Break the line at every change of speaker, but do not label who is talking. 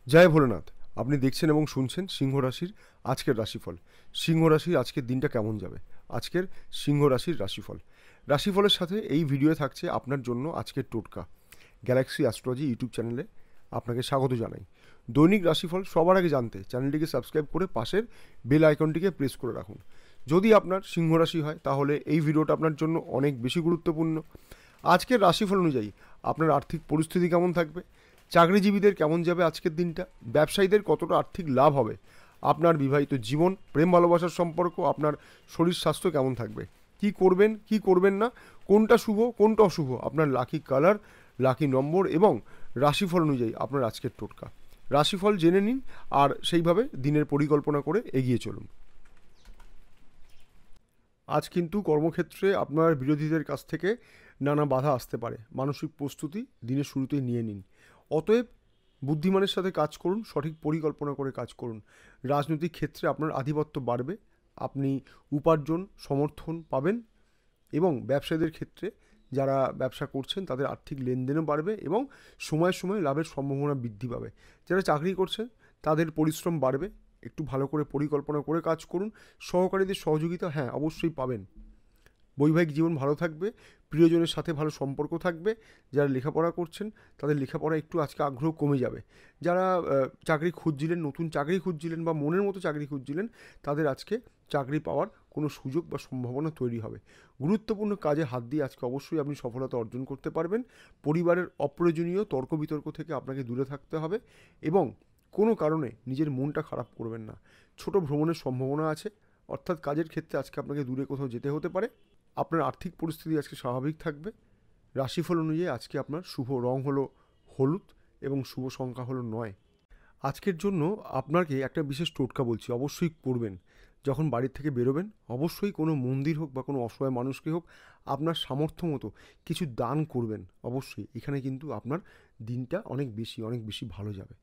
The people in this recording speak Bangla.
জয় ভোলেনাথ। আপনি দেখছেন এবং শুনছেন সিংহ রাশির আজকের রাশিফল। সিংহ রাশির আজকের দিনটা কেমন যাবে, আজকের সিংহ রাশির রাশিফল। রাশিফলের সাথে এই ভিডিও থাকছে আপনার জন্য আজকের টোটকা। গ্যালাক্সি অ্যাস্ট্রোলজি ইউটিউব চ্যানেলে আপনাকে স্বাগত জানাই। দৈনিক রাশিফল সবার আগে জানতে চ্যানেলটিকে সাবস্ক্রাইব করে পাশের বেল আইকনটিকে প্রেস করে রাখুন। যদি আপনার সিংহ রাশি হয় তাহলে এই ভিডিওটা আপনার জন্য অনেক বেশি গুরুত্বপূর্ণ। আজকের রাশিফল অনুযায়ী আপনার আর্থিক পরিস্থিতি কেমন থাকবে, চাকরিজীবীদের কেমন যাবে আজকের দিনটা, ব্যবসায়ীদের কতটা আর্থিক লাভ হবে, আপনার বিবাহিত জীবন, প্রেম ভালোবাসার সম্পর্ক, আপনার শরীর স্বাস্থ্য কেমন থাকবে, কি করবেন কি করবেন না, কোনটা শুভ কোনটা অশুভ, আপনার লাকি কালার, লাকি নম্বর এবং রাশিফল অনুযায়ী আপনার আজকের টোটকা। রাশিফল জেনে নিন আর সেইভাবে দিনের পরিকল্পনা করে এগিয়ে চলুন। আজ কিন্তু কর্মক্ষেত্রে আপনার বিরোধীদের কাছ থেকে নানা বাধা আসতে পারে। মানসিক প্রস্তুতি দিনের শুরুতেই নিয়ে নিন। অতএব বুদ্ধিমানের সাথে কাজ করুন, সঠিক পরিকল্পনা করে কাজ করুন। রাজনৈতিক ক্ষেত্রে আপনার আধিপত্য বাড়বে, আপনি উপার্জন সমর্থন পাবেন এবং ব্যবসায়ীদের ক্ষেত্রে যারা ব্যবসা করছেন তাদের আর্থিক লেনদেনও বাড়বে এবং সময়ে সময়ে লাভের সম্ভাবনা বৃদ্ধি পাবে। যারা চাকরি করছেন তাদের পরিশ্রম বাড়বে, একটু ভালো করে পরিকল্পনা করে কাজ করুন। সহকারীদের সহযোগিতা হ্যাঁ অবশ্যই পাবেন। বৈবাহিক জীবন ভালো থাকবে, প্রিয়জনের সাথে ভালো সম্পর্ক থাকবে। যারা লেখাপড়া করছেন তাদের লেখাপড়া একটু আজকে আগ্রহ কমে যাবে। যারা চাকরি খুঁজছিলেন, নতুন চাকরি খুঁজছিলেন বা মনের মতো চাকরি খুঁজছিলেন, তাদের আজকে চাকরি পাওয়ার কোনো সুযোগ বা সম্ভাবনা তৈরি হবে। গুরুত্বপূর্ণ কাজে হাত দিয়ে আজকে অবশ্যই আপনি সফলতা অর্জন করতে পারবেন। পরিবারের অপ্রয়োজনীয় তর্ক বিতর্ক থেকে আপনাকে দূরে থাকতে হবে এবং কোনো কারণে নিজের মনটা খারাপ করবেন না। ছোট ভ্রমণের সম্ভাবনা আছে, অর্থাৎ কাজের ক্ষেত্রে আজকে আপনাকে দূরে কোথাও যেতে হতে পারে। আপনার আর্থিক পরিস্থিতি আজকে স্বাভাবিক থাকবে। রাশিফল অনুযায়ী আজকে আপনার শুভ রং হলো হলুদ এবং শুভ সংখ্যা হলো 9। আজকের জন্য আপনাকে একটা বিশেষ টোটকা বলছি, অবশ্যই করবেন। যখন বাড়ির থেকে বেরোবেন অবশ্যই কোনো মন্দির হোক বা কোনো অসহায় মানুষকে হোক আপনার সামর্থ্য মতো কিছু দান করবেন অবশ্যই। এখানে কিন্তু আপনার দিনটা অনেক বেশি ভালো যাবে।